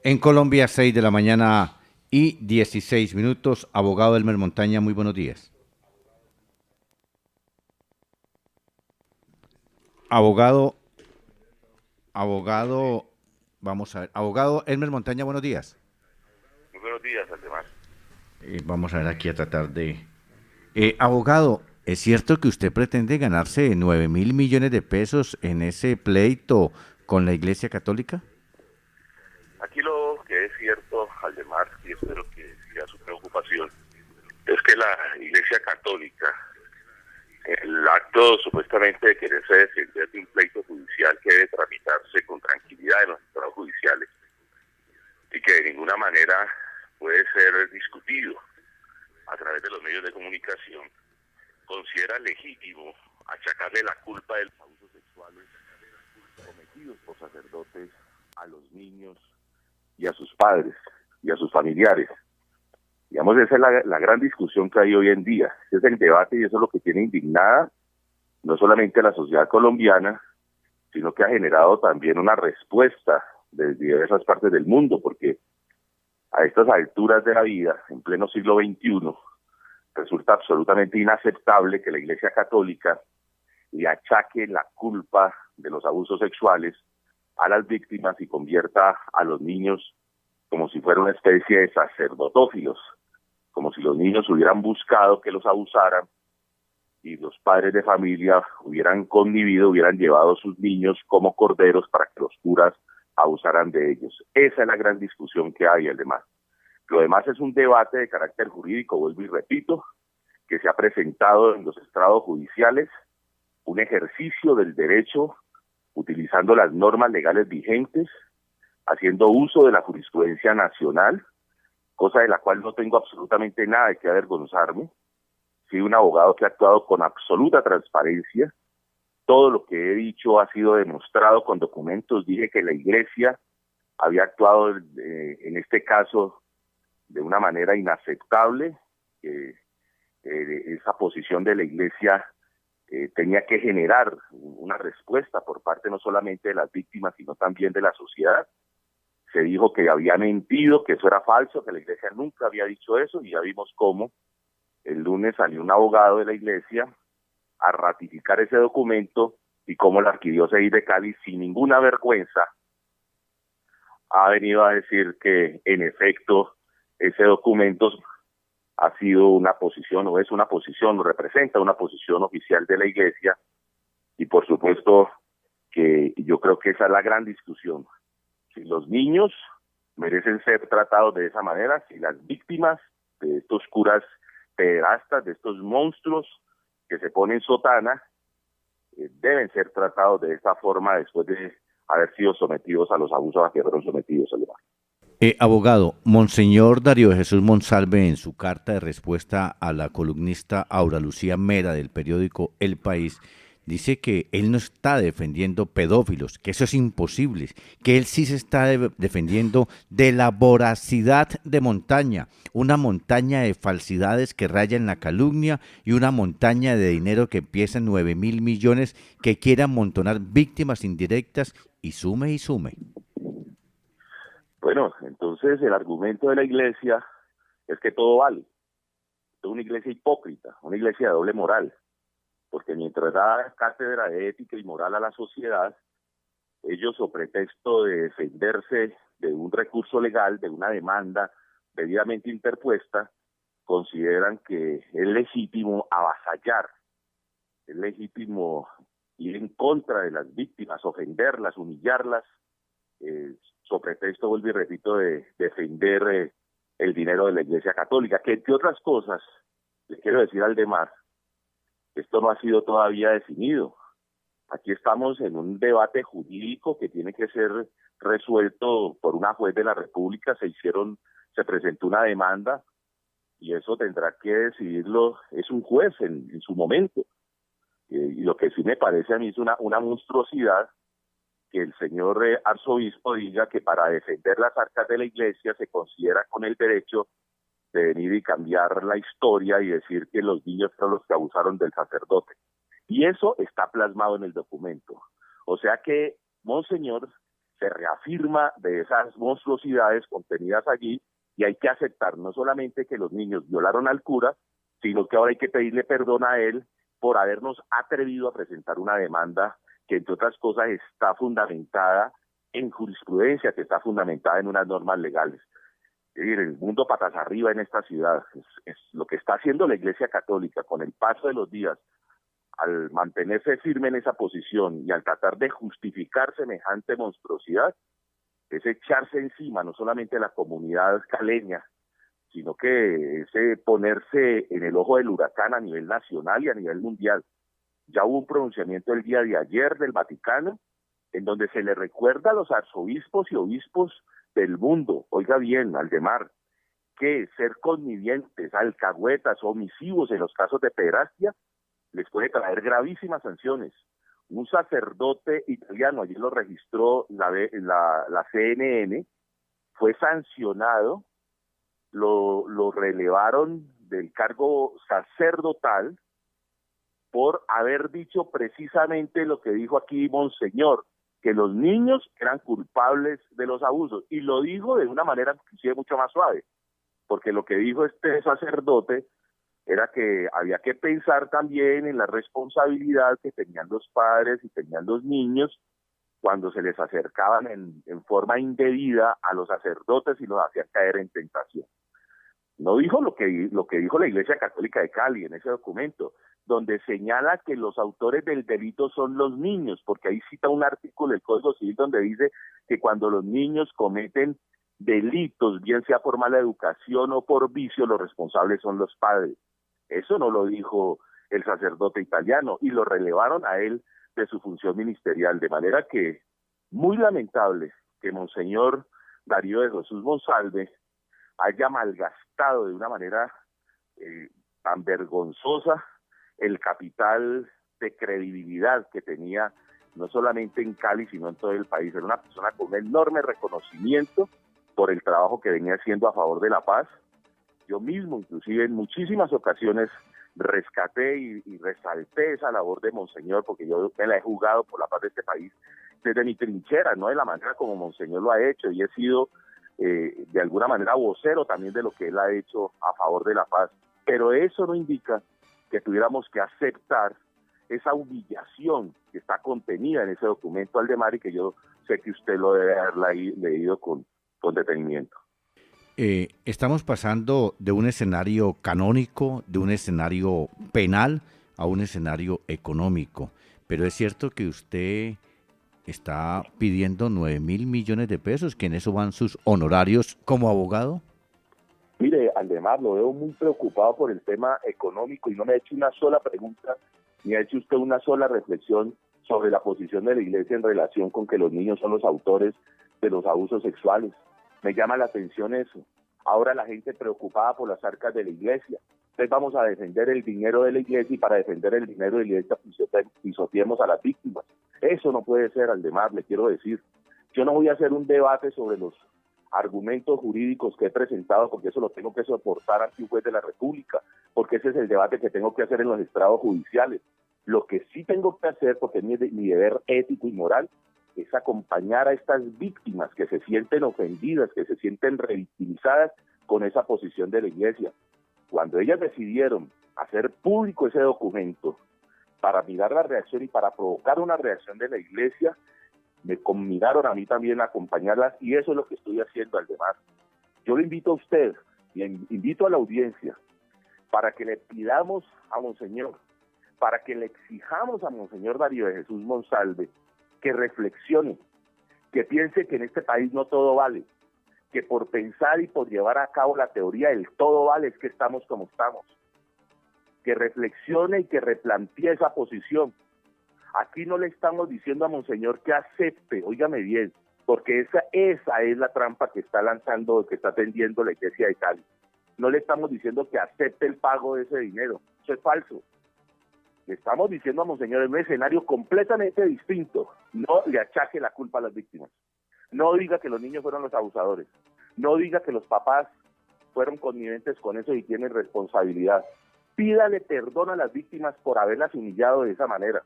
En Colombia, 6 de la mañana y 16 minutos. Abogado Elmer Montaña, muy buenos días. Abogado, abogado, vamos a ver. Abogado Elmer Montaña, buenos días. Muy buenos días, Aldemar. Vamos a ver aquí a tratar de... abogado, ¿es cierto que usted pretende ganarse 9.000 millones de pesos en ese pleito con la Iglesia Católica? Aquí lo que es cierto, Aldemar, y espero que sea su preocupación, es que la Iglesia Católica, el acto supuestamente de quererse defender de un pleito judicial que debe tramitarse con tranquilidad en los estados judiciales y que de ninguna manera puede ser discutido a través de los medios de comunicación, considera legítimo achacarle la culpa de los abusos sexuales cometidos por sacerdotes a los niños y a sus padres y a sus familiares. Digamos, esa es la gran discusión que hay hoy en día. Ese es el debate y eso es lo que tiene indignada no solamente a la sociedad colombiana, sino que ha generado también una respuesta de diversas partes del mundo, porque a estas alturas de la vida, en pleno siglo XXI, resulta absolutamente inaceptable que la Iglesia Católica le achaque la culpa de los abusos sexuales a las víctimas y convierta a los niños como si fuera una especie de sacerdotófilos, como si los niños hubieran buscado que los abusaran y los padres de familia hubieran convivido, hubieran llevado a sus niños como corderos para que los curas abusaran de ellos. Esa es la gran discusión que hay, además. Lo demás es un debate de carácter jurídico, vuelvo y repito, que se ha presentado en los estrados judiciales, un ejercicio del derecho utilizando las normas legales vigentes, haciendo uso de la jurisprudencia nacional, cosa de la cual no tengo absolutamente nada de qué avergonzarme. Soy un abogado que ha actuado con absoluta transparencia. Todo lo que he dicho ha sido demostrado con documentos. Dije que la Iglesia había actuado en este caso de una manera inaceptable, que esa posición de la Iglesia tenía que generar una respuesta por parte no solamente de las víctimas, sino también de la sociedad. Se dijo que había mentido, que eso era falso, que la Iglesia nunca había dicho eso, y ya vimos cómo el lunes salió un abogado de la Iglesia a ratificar ese documento y cómo la arquidiócesis de Cali, sin ninguna vergüenza, ha venido a decir que en efecto ese documento ha sido una posición o es una posición o representa una posición oficial de la Iglesia, y por supuesto que yo creo que esa es la gran discusión. Si los niños merecen ser tratados de esa manera, si las víctimas de estos curas pederastas, de estos monstruos que se ponen sotana, deben ser tratados de esta forma después de haber sido sometidos a los abusos a que fueron sometidos, Alemán. Abogado, Monseñor Darío de Jesús Monsalve, en su carta de respuesta a la columnista Aura Lucía Mera del periódico El País, dice que él no está defendiendo pedófilos, que eso es imposible, que él sí se está defendiendo de la voracidad de montaña, una montaña de falsidades que raya en la calumnia y una montaña de dinero que empieza en 9.000 millones que quiere amontonar víctimas indirectas y sume y sume. Bueno, entonces el argumento de la Iglesia es que todo vale. Es una iglesia hipócrita, una iglesia de doble moral, porque mientras da cátedra de ética y moral a la sociedad, ellos, o pretexto de defenderse de un recurso legal, de una demanda debidamente interpuesta, consideran que es legítimo avasallar, es legítimo ir en contra de las víctimas, ofenderlas, humillarlas, sobre pretexto, vuelvo y repito, de defender el dinero de la Iglesia Católica, que entre otras cosas, le quiero decir al demás, esto no ha sido todavía definido. Aquí estamos en un debate jurídico que tiene que ser resuelto por una juez de la República. Se presentó una demanda y eso tendrá que decidirlo, es un juez en su momento. Y lo que sí me parece a mí es una monstruosidad que el señor arzobispo diga que para defender las arcas de la Iglesia se considera con el derecho de venir y cambiar la historia y decir que los niños fueron los que abusaron del sacerdote. Y eso está plasmado en el documento. O sea que Monseñor se reafirma de esas monstruosidades contenidas allí, y hay que aceptar no solamente que los niños violaron al cura, sino que ahora hay que pedirle perdón a él por habernos atrevido a presentar una demanda que, entre otras cosas, está fundamentada en jurisprudencia, que está fundamentada en unas normas legales. Es decir, el mundo patas arriba en esta ciudad es lo que está haciendo la Iglesia Católica con el paso de los días, al mantenerse firme en esa posición y al tratar de justificar semejante monstruosidad, es echarse encima no solamente a la comunidad caleña, sino que es ponerse en el ojo del huracán a nivel nacional y a nivel mundial. Ya hubo un pronunciamiento el día de ayer del Vaticano, en donde se le recuerda a los arzobispos y obispos del mundo, oiga bien, Aldemar, que ser connivientes, alcahuetas, omisivos en los casos de pederastia les puede traer gravísimas sanciones. Un sacerdote italiano, allí lo registró la CNN, fue sancionado, lo relevaron del cargo sacerdotal por haber dicho precisamente lo que dijo aquí Monseñor, que los niños eran culpables de los abusos, y lo dijo de una manera inclusive mucho más suave, porque lo que dijo este sacerdote era que había que pensar también en la responsabilidad que tenían los padres y tenían los niños cuando se les acercaban en forma indebida a los sacerdotes y los hacían caer en tentación. No dijo lo que dijo la Iglesia Católica de Cali en ese documento, donde señala que los autores del delito son los niños, porque ahí cita un artículo del Código Civil donde dice que cuando los niños cometen delitos, bien sea por mala educación o por vicio, los responsables son los padres. Eso no lo dijo el sacerdote italiano, y lo relevaron a él de su función ministerial, de manera que muy lamentable que Monseñor Darío de Jesús Monsalve haya malgastado de una manera tan vergonzosa el capital de credibilidad que tenía no solamente en Cali, sino en todo el país. Era una persona con un enorme reconocimiento por el trabajo que venía haciendo a favor de la paz. Yo mismo, inclusive, en muchísimas ocasiones rescaté y resalté esa labor de Monseñor, porque yo me la he jugado por la paz de este país desde mi trinchera, no de la manera como Monseñor lo ha hecho, y he sido de alguna manera vocero también de lo que él ha hecho a favor de la paz. Pero eso no indica que tuviéramos que aceptar esa humillación que está contenida en ese documento, Aldemar, y que yo sé que usted lo debe haber leído con detenimiento. Estamos pasando de un escenario canónico, de un escenario penal, a un escenario económico. Pero es cierto que usted está pidiendo 9.000 millones de pesos, que en eso van sus honorarios como abogado. Mire, Aldemar, lo veo muy preocupado por el tema económico y no me ha hecho una sola pregunta, ni ha hecho usted una sola reflexión sobre la posición de la Iglesia en relación con que los niños son los autores de los abusos sexuales. Me llama la atención eso. Ahora la gente preocupada por las arcas de la Iglesia. Entonces vamos a defender el dinero de la Iglesia, y para defender el dinero de la Iglesia pisoteemos a las víctimas. Eso no puede ser, Aldemar, le quiero decir. Yo no voy a hacer un debate sobre los argumentos jurídicos que he presentado, porque eso lo tengo que soportar ante un juez de la República, porque ese es el debate que tengo que hacer en los estrados judiciales. Lo que sí tengo que hacer, porque es mi deber ético y moral, es acompañar a estas víctimas que se sienten ofendidas, que se sienten revictimizadas con esa posición de la Iglesia. Cuando ellas decidieron hacer público ese documento para mirar la reacción y para provocar una reacción de la Iglesia, me conminaron a mí también a acompañarlas, y eso es lo que estoy haciendo, Aldemar. Yo le invito a usted y invito a la audiencia para que le pidamos a Monseñor, para que le exijamos a Monseñor Darío de Jesús Monsalve que reflexione, que piense que en este país no todo vale, que por pensar y por llevar a cabo la teoría del todo vale es que estamos como estamos, que reflexione y que replantee esa posición. Aquí no le estamos diciendo a Monseñor que acepte, óigame bien, porque esa es la trampa que está lanzando, que está tendiendo la Iglesia de Cali. No le estamos diciendo que acepte el pago de ese dinero, eso es falso. Le estamos diciendo a Monseñor en un escenario completamente distinto: no le achaque la culpa a las víctimas, no diga que los niños fueron los abusadores, no diga que los papás fueron conniventes con eso y tienen responsabilidad. Pídale perdón a las víctimas por haberlas humillado de esa manera.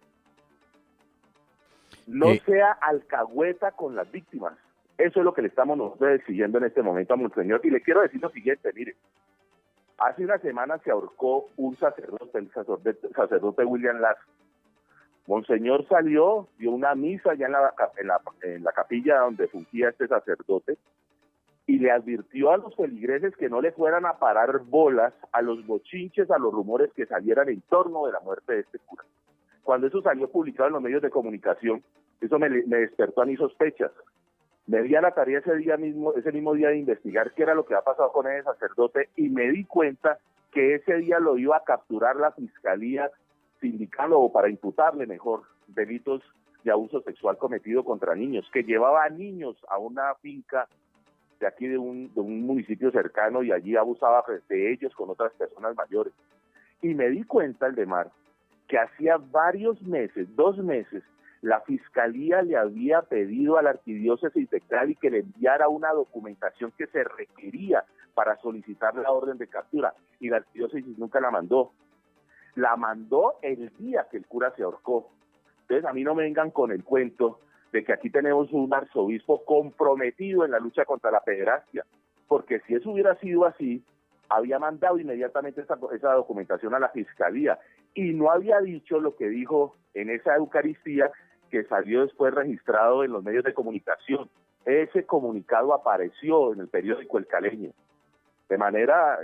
no sea alcahueta con las víctimas. Eso es lo que le estamos nosotros exigiendo en este momento a Monseñor. Y le quiero decir lo siguiente, mire, hace una semana se ahorcó un sacerdote, el sacerdote William Lazo. Monseñor salió, dio una misa allá en la capilla donde fungía este sacerdote, y le advirtió a los feligreses que no le fueran a parar bolas a los bochinches, a los rumores que salieran en torno de la muerte de este cura. Cuando eso salió publicado en los medios de comunicación, eso me despertó a mis sospechas. Me di a la tarea ese mismo día de investigar qué era lo que había pasado con ese sacerdote, y me di cuenta que ese día lo iba a capturar la fiscalía sindical, o para imputarle mejor, delitos de abuso sexual cometido contra niños, que llevaba a niños a una finca de aquí de un municipio cercano, y allí abusaba de ellos con otras personas mayores. Y me di cuenta, Aldemar, que hacía varios meses, 2 meses, la fiscalía le había pedido a la arquidiócesis de Cali que le enviara una documentación que se requería para solicitar la orden de captura, y la arquidiócesis nunca la mandó. La mandó el día que el cura se ahorcó. Entonces a mí no me vengan con el cuento de que aquí tenemos un arzobispo comprometido en la lucha contra la pederastia, porque si eso hubiera sido así, había mandado inmediatamente esa documentación a la fiscalía, y no había dicho lo que dijo en esa Eucaristía, que salió después registrado en los medios de comunicación. Ese comunicado apareció en el periódico El Caleño. De manera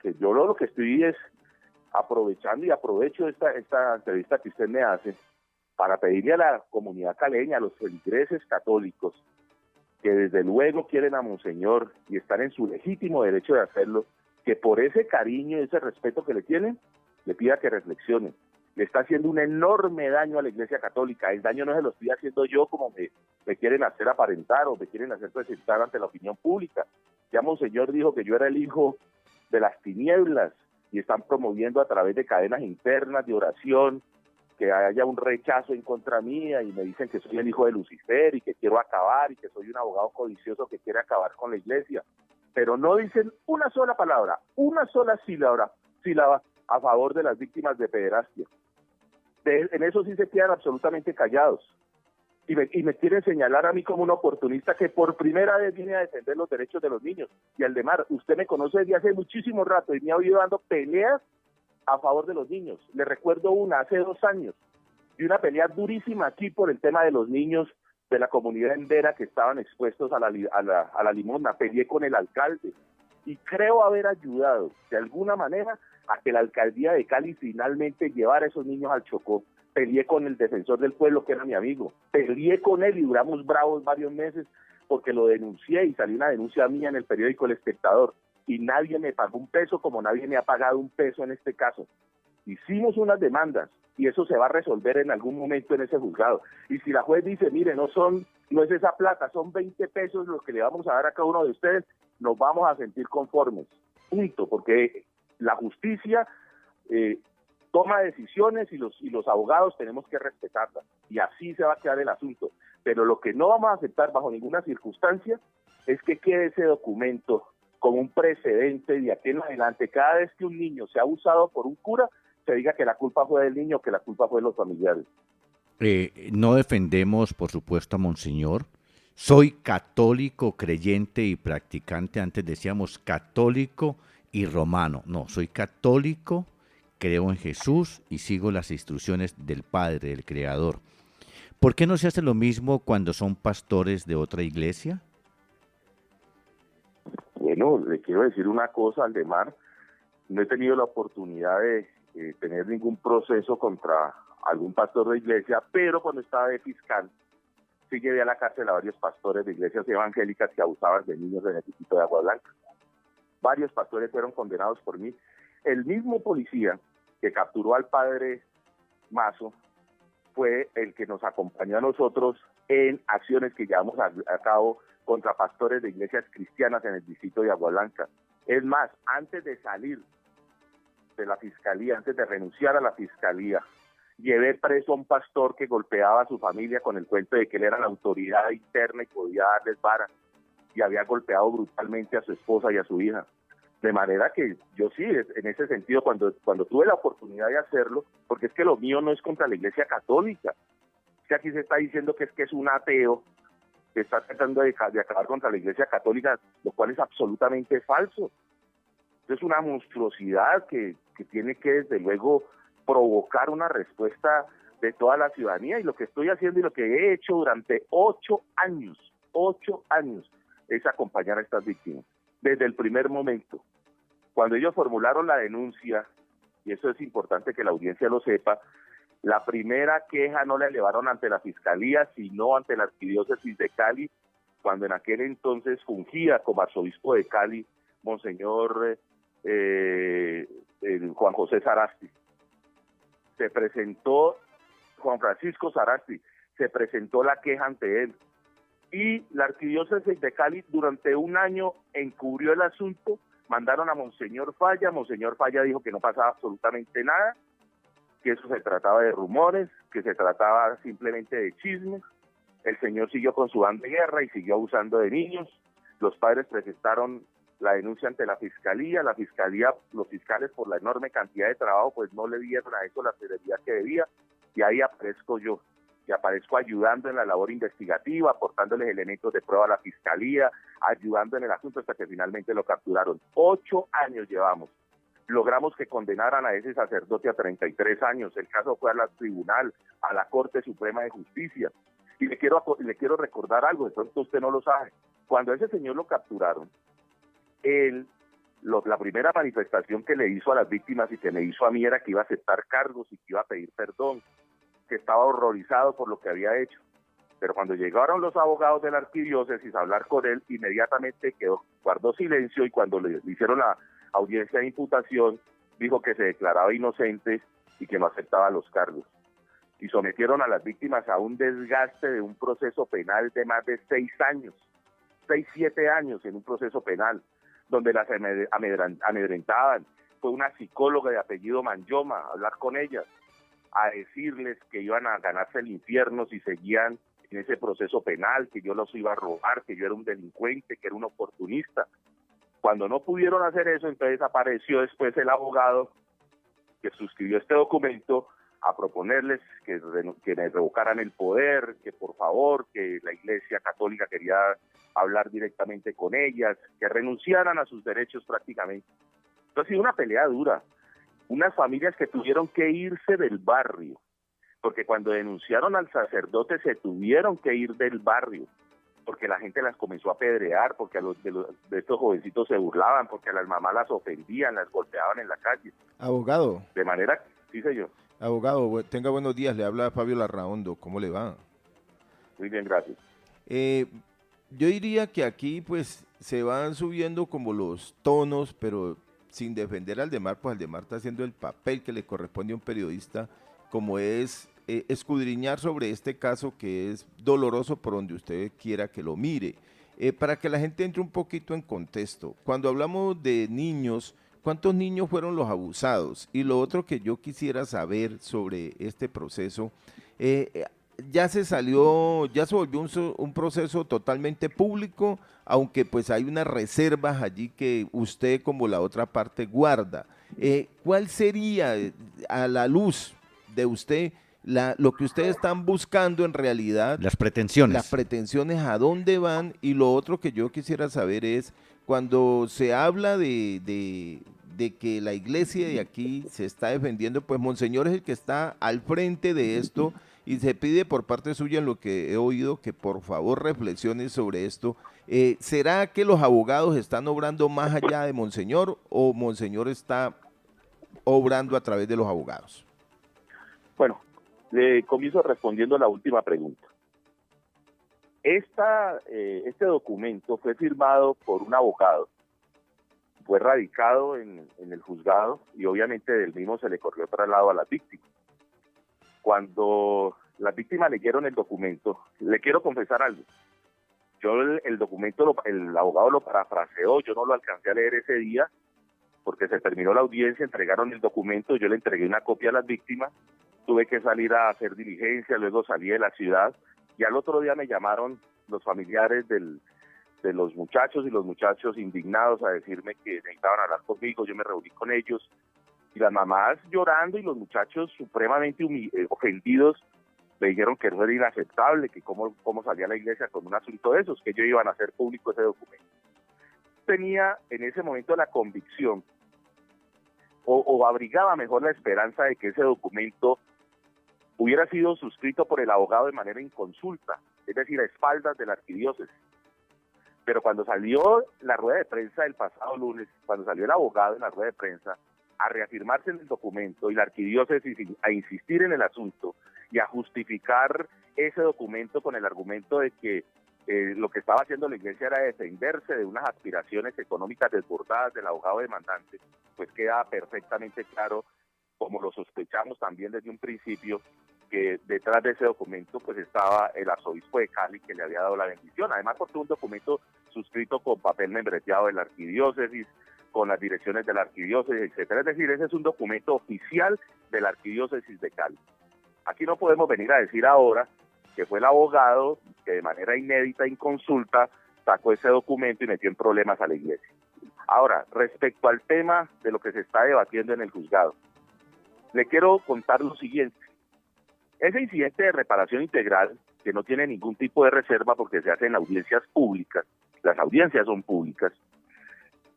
que yo lo que estoy es aprovechando, y aprovecho esta entrevista que usted me hace para pedirle a la comunidad caleña, a los feligreses católicos, que desde luego quieren a Monseñor y están en su legítimo derecho de hacerlo, que por ese cariño y ese respeto que le tienen, le pida que reflexionen. Le está haciendo un enorme daño a la Iglesia Católica. El daño no se lo estoy haciendo yo, como me quieren hacer aparentar o me quieren hacer presentar ante la opinión pública. Ya Monseñor dijo que yo era el hijo de las tinieblas, y están promoviendo a través de cadenas internas de oración que haya un rechazo en contra mía, y me dicen que soy el hijo de Lucifer y que quiero acabar, y que soy un abogado codicioso que quiere acabar con la Iglesia. Pero no dicen una sola palabra, una sola sílaba a favor de las víctimas de pederastia. En eso sí se quedan absolutamente callados. Y me quieren señalar a mí como un oportunista que por primera vez viene a defender los derechos de los niños. Y Aldemar, usted me conoce desde hace muchísimo rato y me ha oído dando peleas a favor de los niños. Le recuerdo una hace 2 años, y una pelea durísima aquí por el tema de los niños de la comunidad endera que estaban expuestos a la limosna. Peleé con el alcalde y creo haber ayudado de alguna manera a que la alcaldía de Cali finalmente llevara a esos niños al Chocó. Peleé con el defensor del pueblo, que era mi amigo, peleé con él y duramos bravos varios meses, porque lo denuncié y salió una denuncia mía en el periódico El Espectador, y nadie me pagó un peso, como nadie me ha pagado un peso en este caso. Hicimos unas demandas y eso se va a resolver en algún momento en ese juzgado. Y si la juez dice, mire, no es esa plata, son 20 pesos los que le vamos a dar a cada uno de ustedes, nos vamos a sentir conformes. Punto, porque la justicia toma decisiones, y los abogados tenemos que respetarlas, y así se va a quedar el asunto. Pero lo que no vamos a aceptar bajo ninguna circunstancia es que quede ese documento como un precedente de aquí en adelante. Cada vez que un niño sea abusado por un cura, se diga que la culpa fue del niño, que la culpa fue de los familiares. No defendemos, por supuesto, a Monseñor. Soy católico, creyente y practicante. Antes decíamos católico y romano. No, soy católico, creo en Jesús y sigo las instrucciones del Padre, del Creador. ¿Por qué no se hace lo mismo cuando son pastores de otra iglesia? Bueno, le quiero decir una cosa, Aldemar. No he tenido la oportunidad de tener ningún proceso contra algún pastor de iglesia, pero cuando estaba de fiscal, sí llevé a la cárcel a varios pastores de iglesias evangélicas que abusaban de niños en el distrito de Agua Blanca. Varios pastores fueron condenados por mí. El mismo policía que capturó al padre Mazo fue el que nos acompañó a nosotros en acciones que llevamos a cabo contra pastores de iglesias cristianas en el distrito de Agua Blanca. Es más, antes de salir de la fiscalía, antes de renunciar a la fiscalía, llevé preso a un pastor que golpeaba a su familia con el cuento de que él era la autoridad interna y podía darles vara, y había golpeado brutalmente a su esposa y a su hija. De manera que yo sí, en ese sentido, cuando tuve la oportunidad de hacerlo, porque es que lo mío no es contra la Iglesia Católica, que aquí se está diciendo que es un ateo, que está tratando de acabar contra la Iglesia Católica, lo cual es absolutamente falso. Es una monstruosidad que tiene que, desde luego, provocar una respuesta de toda la ciudadanía, y lo que estoy haciendo y lo que he hecho durante 8 años, es acompañar a estas víctimas, desde el primer momento. Cuando ellos formularon la denuncia, y eso es importante que la audiencia lo sepa, la primera queja no la elevaron ante la Fiscalía, sino ante la Arquidiócesis de Cali, cuando en aquel entonces fungía como arzobispo de Cali, Monseñor Juan José Sarasti. Se presentó Juan Francisco Sarasti, se presentó la queja ante él, y la Arquidiócesis de Cali durante un año encubrió el asunto, mandaron a Monseñor Falla dijo que no pasaba absolutamente nada, que eso se trataba de rumores, que se trataba simplemente de chismes. El señor siguió con su banda de guerra y siguió abusando de niños. Los padres presentaron la denuncia ante la fiscalía, los fiscales, por la enorme cantidad de trabajo, pues no le dieron a eso la seriedad que debía, y ahí aparezco yo, y aparezco ayudando en la labor investigativa, aportándoles elementos de prueba a la fiscalía, ayudando en el asunto hasta que finalmente lo capturaron. 8 años llevamos. Logramos que condenaran a ese sacerdote a 33 años. El caso fue al tribunal, a la Corte Suprema de Justicia. Y le quiero recordar algo, de pronto usted no lo sabe. Cuando a ese señor lo capturaron, la primera manifestación que le hizo a las víctimas y que me hizo a mí era que iba a aceptar cargos y que iba a pedir perdón, que estaba horrorizado por lo que había hecho. Pero cuando llegaron los abogados de la arquidiócesis a hablar con él, inmediatamente guardó silencio, y cuando le hicieron la audiencia de imputación, dijo que se declaraba inocente y que no aceptaba los cargos. Y sometieron a las víctimas a un desgaste de un proceso penal de más de 6 años, 7 años en un proceso penal, donde las amedrentaban. Fue una psicóloga de apellido Manyoma a hablar con ellas, a decirles que iban a ganarse el infierno si seguían en ese proceso penal, que yo los iba a robar, que yo era un delincuente, que era un oportunista. Cuando no pudieron hacer eso, entonces apareció después el abogado que suscribió este documento a proponerles que me revocaran el poder, que por favor, que la Iglesia Católica quería hablar directamente con ellas, que renunciaran a sus derechos prácticamente. Entonces ha sido una pelea dura. Unas familias que tuvieron que irse del barrio, porque cuando denunciaron al sacerdote se tuvieron que ir del barrio, porque la gente las comenzó a apedrear, porque de estos jovencitos se burlaban, porque a las mamás las ofendían, las golpeaban en la calle. Abogado. De manera, sí señor. Abogado, tenga buenos días, le habla Fabio Larraondo, ¿cómo le va? Muy bien, gracias. Yo diría que aquí pues se van subiendo como los tonos, pero sin defender a Aldemar, pues Aldemar está haciendo el papel que le corresponde a un periodista, como es escudriñar sobre este caso que es doloroso por donde usted quiera que lo mire. Para que la gente entre un poquito en contexto, cuando hablamos de niños, ¿cuántos niños fueron los abusados? Y lo otro que yo quisiera saber sobre este proceso, ya se volvió un proceso totalmente público, aunque pues hay unas reservas allí que usted como la otra parte guarda. ¿Cuál sería, a la luz de usted, lo que ustedes están buscando en realidad? Las pretensiones. Las pretensiones, ¿a dónde van? Y lo otro que yo quisiera saber es, cuando se habla de que la iglesia de aquí se está defendiendo, pues Monseñor es el que está al frente de esto, y se pide por parte suya, en lo que he oído, que por favor reflexione sobre esto. ¿Será que los abogados están obrando más allá de Monseñor, o Monseñor está obrando a través de los abogados? Bueno, le comienzo respondiendo a la última pregunta. Este documento fue firmado por un abogado, fue radicado en el juzgado, y obviamente del mismo se le corrió traslado a las víctimas. Cuando las víctimas leyeron el documento, le quiero confesar algo. Yo el documento, el abogado lo parafraseó, yo no lo alcancé a leer ese día, porque se terminó la audiencia, entregaron el documento, yo le entregué una copia a las víctimas, tuve que salir a hacer diligencia, luego salí de la ciudad, y al otro día me llamaron los familiares de los muchachos, y los muchachos indignados a decirme que necesitaban hablar conmigo. Yo me reuní con ellos, y las mamás llorando y los muchachos supremamente ofendidos me dijeron que no era inaceptable, que cómo salía la iglesia con un asunto de esos, que ellos iban a hacer público ese documento. Tenía en ese momento la convicción, o abrigaba mejor la esperanza de que ese documento hubiera sido suscrito por el abogado de manera inconsulta, es decir, a espaldas de la arquidiócesis. Pero cuando salió la rueda de prensa el pasado lunes, cuando salió el abogado en la rueda de prensa, a reafirmarse en el documento y la arquidiócesis a insistir en el asunto y a justificar ese documento con el argumento de que lo que estaba haciendo la iglesia era defenderse de unas aspiraciones económicas desbordadas del abogado demandante, pues queda perfectamente claro, como lo sospechamos también desde un principio, que detrás de ese documento pues estaba el arzobispo de Cali, que le había dado la bendición, además porque un documento suscrito con papel membreteado de la arquidiócesis, con las direcciones de la arquidiócesis, etcétera. Es decir, ese es un documento oficial de la arquidiócesis de Cali. Aquí no podemos venir a decir ahora que fue el abogado que de manera inédita, inconsulta, sacó ese documento y metió en problemas a la iglesia. Ahora, respecto al tema de lo que se está debatiendo en el juzgado, le quiero contar lo siguiente. Ese incidente de reparación integral, que no tiene ningún tipo de reserva porque se hace en audiencias públicas, las audiencias son públicas,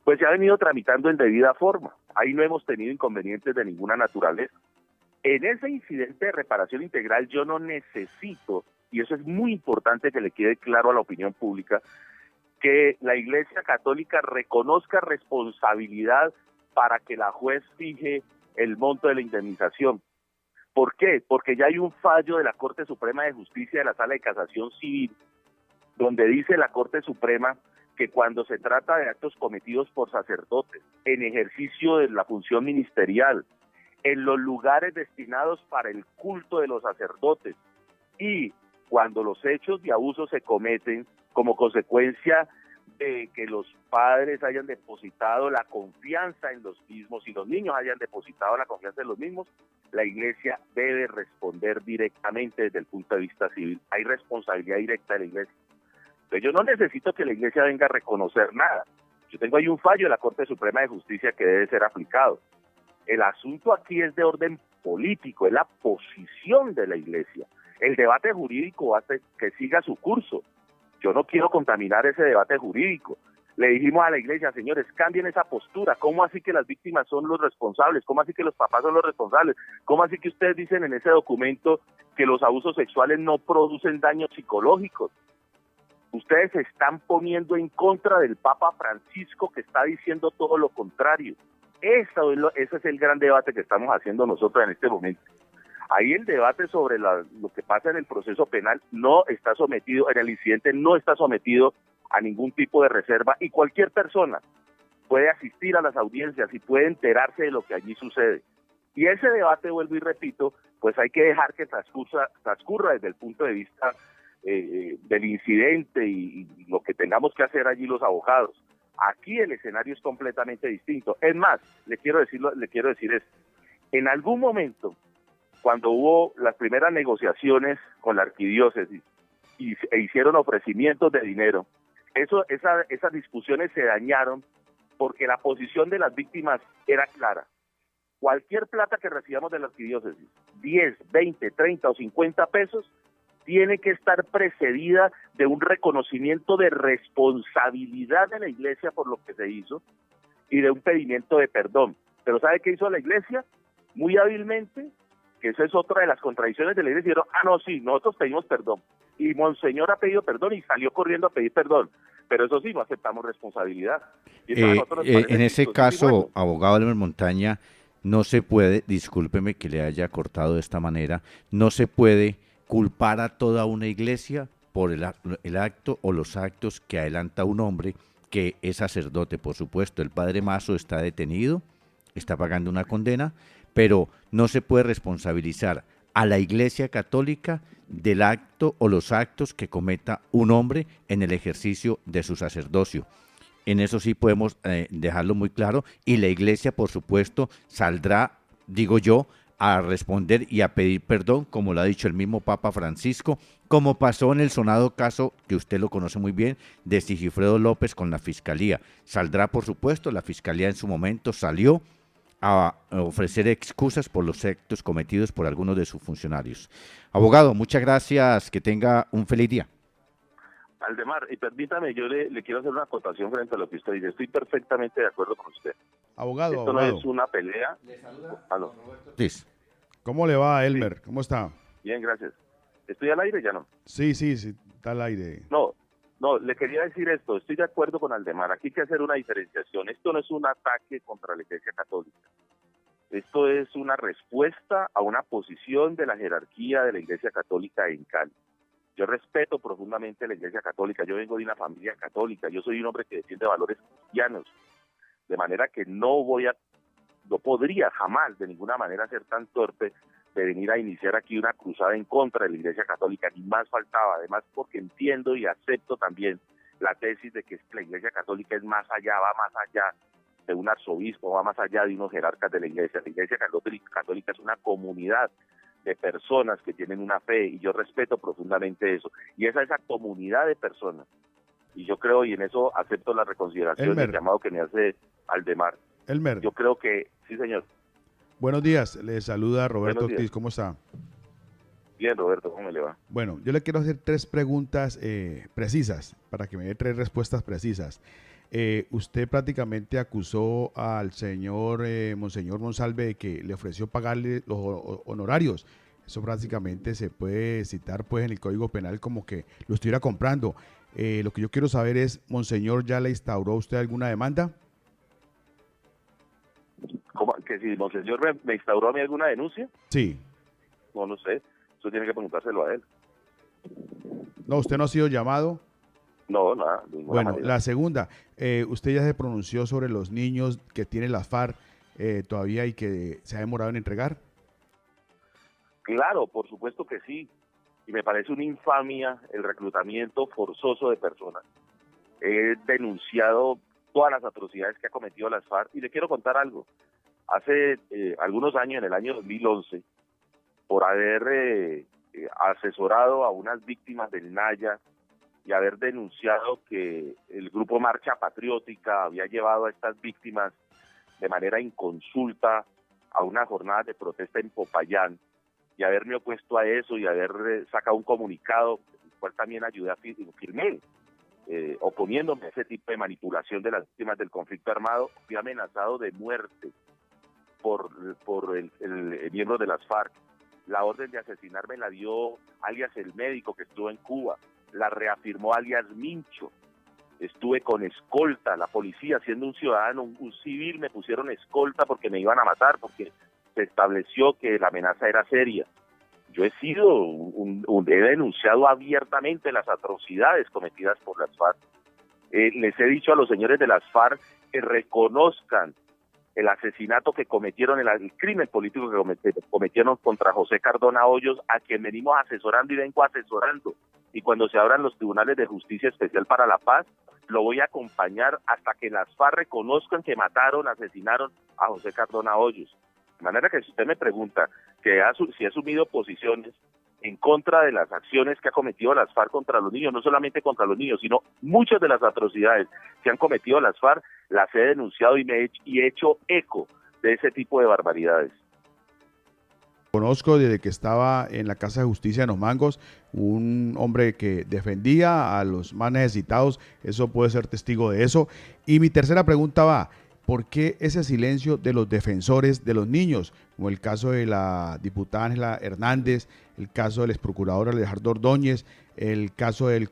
pues se ha venido tramitando en debida forma. Ahí no hemos tenido inconvenientes de ninguna naturaleza. En ese incidente de reparación integral yo no necesito, y eso es muy importante que le quede claro a la opinión pública, que la Iglesia Católica reconozca responsabilidad para que la juez fije el monto de la indemnización. ¿Por qué? Porque ya hay un fallo de la Corte Suprema de Justicia de la Sala de Casación Civil, donde dice la Corte Suprema que cuando se trata de actos cometidos por sacerdotes en ejercicio de la función ministerial, en los lugares destinados para el culto de los sacerdotes y cuando los hechos de abuso se cometen como consecuencia de que los padres hayan depositado la confianza en los mismos y los niños hayan depositado la confianza en los mismos, la iglesia debe responder directamente desde el punto de vista civil. Hay responsabilidad directa de la iglesia. Entonces yo no necesito que la iglesia venga a reconocer nada. Yo tengo ahí un fallo de la Corte Suprema de Justicia que debe ser aplicado. El asunto aquí es de orden político, es la posición de la iglesia. El debate jurídico hace que siga su curso. Yo no quiero contaminar ese debate jurídico. Le dijimos a la iglesia, señores, cambien esa postura. ¿Cómo así que las víctimas son los responsables? ¿Cómo así que los papás son los responsables? ¿Cómo así que ustedes dicen en ese documento que los abusos sexuales no producen daños psicológicos? Ustedes se están poniendo en contra del Papa Francisco, que está diciendo todo lo contrario. Ese es el gran debate que estamos haciendo nosotros en este momento. Ahí el debate sobre lo que pasa en el proceso penal no está sometido, en el incidente no está sometido a ningún tipo de reserva y cualquier persona puede asistir a las audiencias y puede enterarse de lo que allí sucede. Y ese debate, vuelvo y repito, pues hay que dejar que transcurra desde el punto de vista del incidente y lo que tengamos que hacer allí los abogados. Aquí el escenario es completamente distinto. Es más, le quiero decir esto. En algún momento, cuando hubo las primeras negociaciones con la arquidiócesis e hicieron ofrecimientos de dinero, esas discusiones se dañaron porque la posición de las víctimas era clara. Cualquier plata que recibamos de la arquidiócesis, 10, 20, 30 o 50 pesos, tiene que estar precedida de un reconocimiento de responsabilidad de la iglesia por lo que se hizo y de un pedimiento de perdón. Pero ¿sabe qué hizo la iglesia? Muy hábilmente, que esa es otra de las contradicciones de la iglesia, dijeron, no, sí, nosotros pedimos perdón. Y Monseñor ha pedido perdón y salió corriendo a pedir perdón. Pero eso sí, no aceptamos responsabilidad. Y en ese caso, abogado Elmer Montaña, no se puede, discúlpeme que le haya cortado de esta manera, no se puede culpar a toda una iglesia por el acto o los actos que adelanta un hombre que es sacerdote. Por supuesto, el padre Mazo está detenido, está pagando una condena, pero no se puede responsabilizar a la Iglesia Católica del acto o los actos que cometa un hombre en el ejercicio de su sacerdocio. En eso sí podemos dejarlo muy claro, y la Iglesia, por supuesto, saldrá, digo yo, a responder y a pedir perdón, como lo ha dicho el mismo Papa Francisco, como pasó en el sonado caso, que usted lo conoce muy bien, de Sigifredo López con la Fiscalía. Saldrá, por supuesto, la Fiscalía en su momento salió a ofrecer excusas por los actos cometidos por algunos de sus funcionarios. Abogado, muchas gracias, que tenga un feliz día. Aldemar, y permítame, yo le quiero hacer una acotación frente a lo que usted dice. Estoy perfectamente de acuerdo con usted. Abogado, Esto abogado. no es una pelea. Aló. Sí. ¿Cómo le va, Elmer? ¿Cómo está? Bien, gracias. ¿Estoy al aire? Ya no. Sí, está al aire. No, le quería decir esto. Estoy de acuerdo con Aldemar. Aquí hay que hacer una diferenciación. Esto no es un ataque contra la Iglesia Católica. Esto es una respuesta a una posición de la jerarquía de la Iglesia Católica en Cali. Yo respeto profundamente a la Iglesia Católica. Yo vengo de una familia católica. Yo soy un hombre que defiende valores cristianos. De manera que no podría jamás de ninguna manera ser tan torpe de venir a iniciar aquí una cruzada en contra de la Iglesia Católica, ni más faltaba, además porque entiendo y acepto también la tesis de que la Iglesia Católica es más allá, va más allá de un arzobispo, va más allá de unos jerarcas de la Iglesia. La Iglesia Católica es una comunidad de personas que tienen una fe y yo respeto profundamente eso. Y esa comunidad de personas, y yo creo, y en eso acepto la reconsideración del llamado que me hace Aldemar. Elmer. Yo creo que, sí señor. Buenos días, le saluda Roberto Ortiz, ¿cómo está? Bien, Roberto, ¿cómo le va? Bueno, yo le quiero hacer 3 preguntas precisas, para que me dé 3 respuestas precisas. Usted prácticamente acusó al señor Monseñor Monsalve de que le ofreció pagarle los honorarios. Eso prácticamente se puede citar pues en el Código Penal como que lo estuviera comprando. Lo que yo quiero saber es, Monseñor, ¿ya le instauró usted alguna demanda? ¿Cómo? ¿Que si Monseñor me instauró a mí alguna denuncia? Sí. No lo sé, eso tiene que preguntárselo a él. No, ¿usted no ha sido llamado? No, nada, de ninguna manera. La segunda, usted ya se pronunció sobre los niños que tiene la FARC todavía y que se ha demorado en entregar. Claro, por supuesto que sí, y me parece una infamia el reclutamiento forzoso de personas. He denunciado todas las atrocidades que ha cometido las FARC y le quiero contar algo. Hace algunos años, en el año 2011, por haber asesorado a unas víctimas del Naya y haber denunciado que el grupo Marcha Patriótica había llevado a estas víctimas de manera inconsulta a una jornada de protesta en Popayán, y haberme opuesto a eso y haber sacado un comunicado, el cual también ayudé a firmé, oponiéndome a ese tipo de manipulación de las víctimas del conflicto armado. Fui amenazado de muerte por el miembro de las FARC. La orden de asesinarme la dio alias el médico que estuvo en Cuba, la reafirmó alias Mincho. Estuve con escolta, la policía, siendo un ciudadano, un civil, me pusieron escolta porque me iban a matar, porque se estableció que la amenaza era seria. Yo he denunciado abiertamente las atrocidades cometidas por las FARC. Les he dicho a los señores de las FARC que reconozcan el asesinato que cometieron, el crimen político que cometieron contra José Cardona Hoyos, a quien venimos asesorando y vengo asesorando. Y cuando se abran los tribunales de justicia especial para la paz, lo voy a acompañar hasta que las FARC reconozcan que mataron, asesinaron a José Cardona Hoyos. De manera que si usted me pregunta si ha asumido posiciones en contra de las acciones que ha cometido las FARC contra los niños, no solamente contra los niños, sino muchas de las atrocidades que han cometido las FARC, las he denunciado y he hecho eco de ese tipo de barbaridades. Conozco desde que estaba en la Casa de Justicia de Los Mangos, un hombre que defendía a los más necesitados, eso puede ser testigo de eso. Y mi tercera pregunta va, ¿por qué ese silencio de los defensores de los niños? Como el caso de la diputada Ángela Hernández, el caso del exprocurador Alejandro Ordóñez, el caso del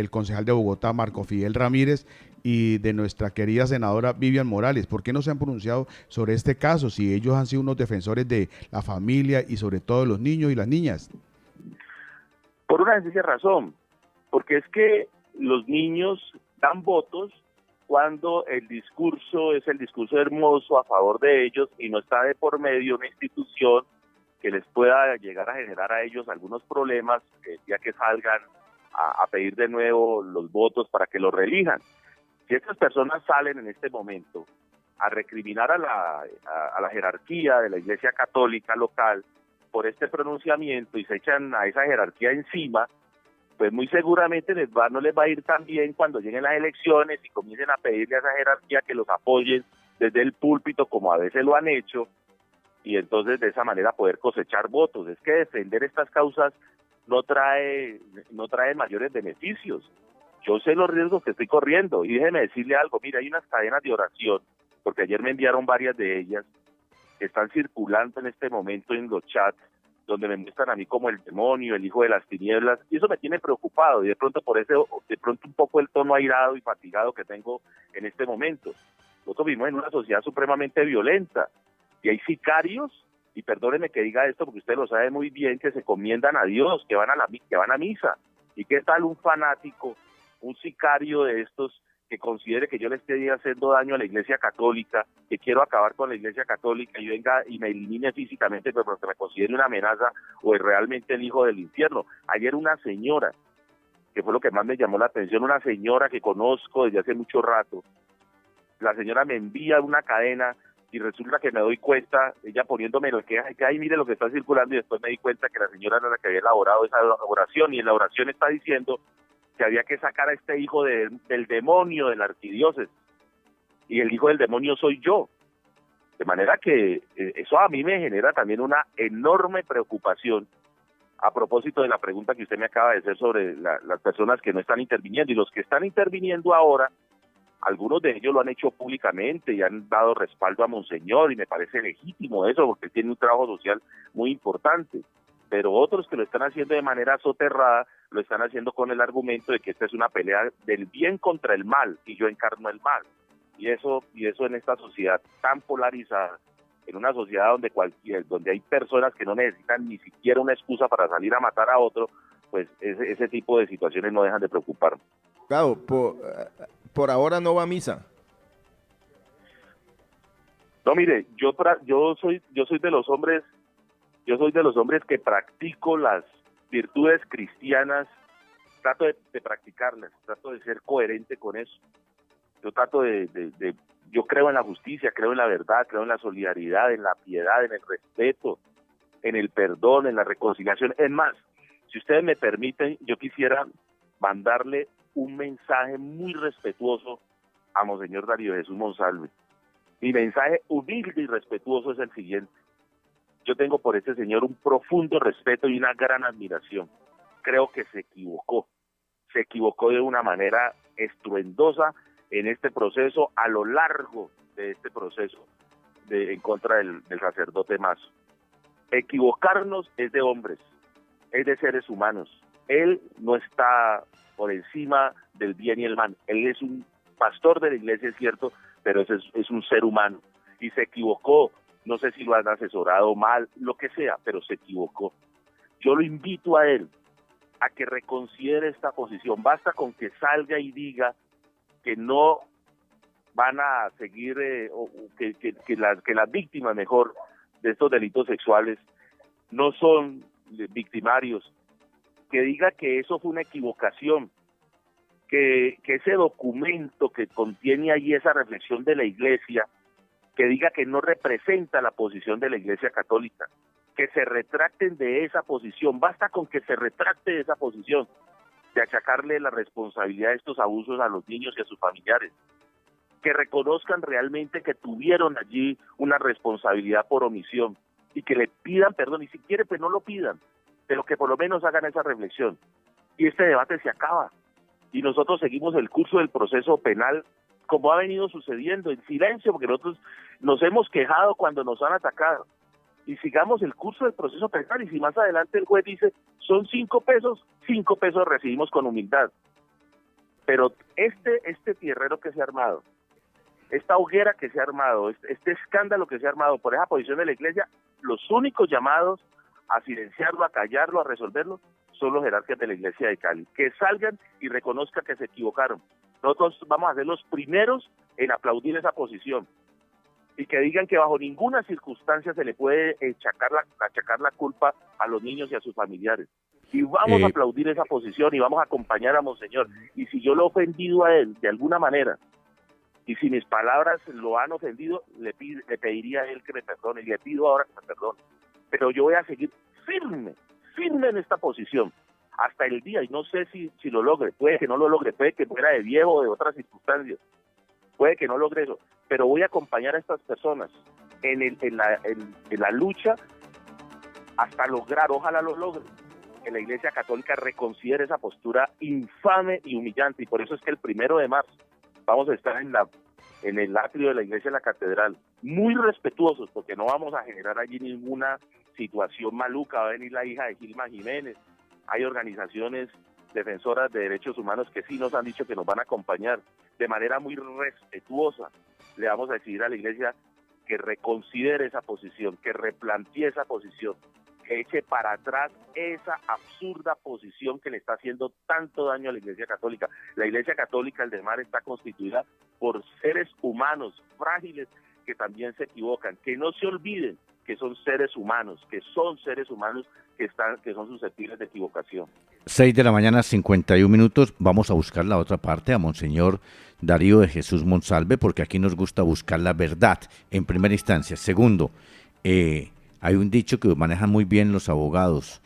concejal de Bogotá, Marco Fidel Ramírez, y de nuestra querida senadora Vivian Morales. ¿Por qué no se han pronunciado sobre este caso si ellos han sido unos defensores de la familia y sobre todo de los niños y las niñas? Por una sencilla razón, porque es que los niños dan votos cuando el discurso es el discurso hermoso a favor de ellos y no está de por medio una institución que les pueda llegar a generar a ellos algunos problemas ya que salgan a pedir de nuevo los votos para que los reelijan. Si estas personas salen en este momento a recriminar a la jerarquía de la Iglesia Católica local por este pronunciamiento y se echan a esa jerarquía encima, pues muy seguramente no les va a ir tan bien cuando lleguen las elecciones y comiencen a pedirle a esa jerarquía que los apoyen desde el púlpito, como a veces lo han hecho, y entonces de esa manera poder cosechar votos. Es que defender estas causas no trae mayores beneficios. Yo sé los riesgos que estoy corriendo, y déjeme decirle algo, mira, hay unas cadenas de oración, porque ayer me enviaron varias de ellas, que están circulando en este momento en los chats, donde me muestran a mí como el demonio, el hijo de las tinieblas, y eso me tiene preocupado, y de pronto un poco el tono airado y fatigado que tengo en este momento. Nosotros vivimos en una sociedad supremamente violenta, y hay sicarios, y perdónenme que diga esto porque usted lo sabe muy bien, que se encomiendan a Dios, que van a misa. ¿Y qué tal un fanático, un sicario de estos que considere que yo le estoy haciendo daño a la Iglesia Católica, que quiero acabar con la Iglesia Católica y venga y me elimine físicamente, pero que me considere una amenaza o es realmente el hijo del infierno? Ayer una señora, que fue lo que más me llamó la atención, una señora que conozco desde hace mucho rato, la señora me envía una cadena y resulta que me doy cuenta, ella poniéndome lo que ay, mire lo que está circulando, y después me di cuenta que la señora era la que había elaborado esa oración, y en la oración está diciendo que había que sacar a este hijo del demonio de la arquidiócesis, y el hijo del demonio soy yo. De manera que eso a mí me genera también una enorme preocupación a propósito de la pregunta que usted me acaba de hacer sobre las personas que no están interviniendo, y los que están interviniendo ahora, algunos de ellos lo han hecho públicamente y han dado respaldo a Monseñor, y me parece legítimo eso, porque él tiene un trabajo social muy importante. Pero otros que lo están haciendo de manera soterrada, lo están haciendo con el argumento de que esta es una pelea del bien contra el mal, y yo encarno el mal. Y eso en esta sociedad tan polarizada, en una sociedad donde hay personas que no necesitan ni siquiera una excusa para salir a matar a otro, pues ese tipo de situaciones no dejan de preocuparme. Claro, por ahora no va a misa. No, mire, yo soy de los hombres que practico las virtudes cristianas, trato de practicarlas, trato de ser coherente con eso. Yo trato yo creo en la justicia, creo en la verdad, creo en la solidaridad, en la piedad, en el respeto, en el perdón, en la reconciliación. Es más, si ustedes me permiten, yo quisiera mandarle un mensaje muy respetuoso a Monseñor Darío Jesús Monsalve. Mi mensaje humilde y respetuoso es el siguiente: yo tengo por este señor un profundo respeto y una gran admiración. Creo que se equivocó de una manera estruendosa en este proceso, a lo largo de este proceso en contra del sacerdote Mazo. Equivocarnos es de hombres, es de seres humanos. Él no está por encima del bien y el mal. Él es un pastor de la iglesia, es cierto, pero es un ser humano. Y se equivocó, no sé si lo han asesorado mal, lo que sea, pero se equivocó. Yo lo invito a él a que reconsidere esta posición. Basta con que salga y diga que no van a seguir, que las víctimas, mejor, de estos delitos sexuales no son victimarios, que diga que eso fue una equivocación, que ese documento que contiene ahí esa reflexión de la Iglesia, que diga que no representa la posición de la Iglesia Católica, que se retracten de esa posición. Basta con que se retracte de esa posición, de achacarle la responsabilidad de estos abusos a los niños y a sus familiares, que reconozcan realmente que tuvieron allí una responsabilidad por omisión y que le pidan perdón, y si quiere pues no lo pidan, pero que por lo menos hagan esa reflexión. Y este debate se acaba, y nosotros seguimos el curso del proceso penal como ha venido sucediendo, en silencio, porque nosotros nos hemos quejado cuando nos han atacado, y sigamos el curso del proceso penal, y si más adelante el juez dice son 5 pesos, 5 pesos recibimos con humildad. Pero este tierrero que se ha armado, esta hoguera que se ha armado, este escándalo que se ha armado por esa posición de la Iglesia, los únicos llamados a silenciarlo, a callarlo, a resolverlo, son los jerarcas de la Iglesia de Cali. Que salgan y reconozcan que se equivocaron. Nosotros vamos a ser los primeros en aplaudir esa posición, y que digan que bajo ninguna circunstancia se le puede achacar la culpa a los niños y a sus familiares. Y vamos a aplaudir esa posición y vamos a acompañar a Monseñor. Y si yo lo he ofendido a él de alguna manera, y si mis palabras lo han ofendido, le pediría a él que me perdone, y le pido ahora que me perdone. Pero yo voy a seguir firme en esta posición hasta el día, y no sé si lo logre, puede que no lo logre, puede que muera de viejo o de otras circunstancias, puede que no logre eso, pero voy a acompañar a estas personas en la lucha hasta lograr, ojalá lo logre, que la Iglesia Católica reconsidere esa postura infame y humillante, y por eso es que el 1 de marzo vamos a estar en el atrio de la Iglesia de la Catedral, muy respetuosos, porque no vamos a generar allí ninguna situación maluca. Va a venir la hija de Gilma Jiménez, hay organizaciones defensoras de derechos humanos que sí nos han dicho que nos van a acompañar de manera muy respetuosa. Le vamos a decir a la Iglesia que reconsidere esa posición, que replantee esa posición, que eche para atrás esa absurda posición que le está haciendo tanto daño a la Iglesia Católica. La Iglesia Católica, el Mar, está constituida por seres humanos frágiles que también se equivocan, que no se olviden que son seres humanos, que son susceptibles de equivocación. 6 de la mañana, 51 minutos. Vamos a buscar la otra parte, a Monseñor Darío de Jesús Monsalve, porque aquí nos gusta buscar la verdad en primera instancia. Segundo, hay un dicho que manejan muy bien los abogados: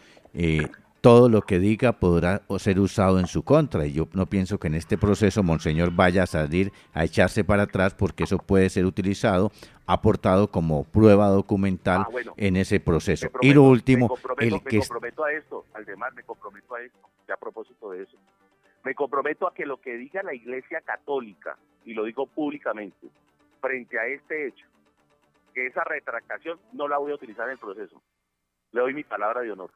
todo lo que diga podrá ser usado en su contra, y yo no pienso que en este proceso Monseñor vaya a salir a echarse para atrás, porque eso puede ser utilizado, aportado como prueba documental en ese proceso. Y lo último, me comprometo a esto, Aldemar, me comprometo a esto, ya a propósito de eso. Me comprometo a que lo que diga la Iglesia Católica, y lo digo públicamente, frente a este hecho, que esa retractación no la voy a utilizar en el proceso. Le doy mi palabra de honor.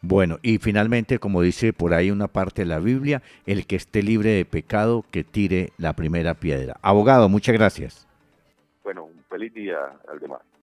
Bueno, y finalmente, como dice por ahí una parte de la Biblia, el que esté libre de pecado, que tire la primera piedra. Abogado, muchas gracias. Bueno, un feliz día, Aldemar.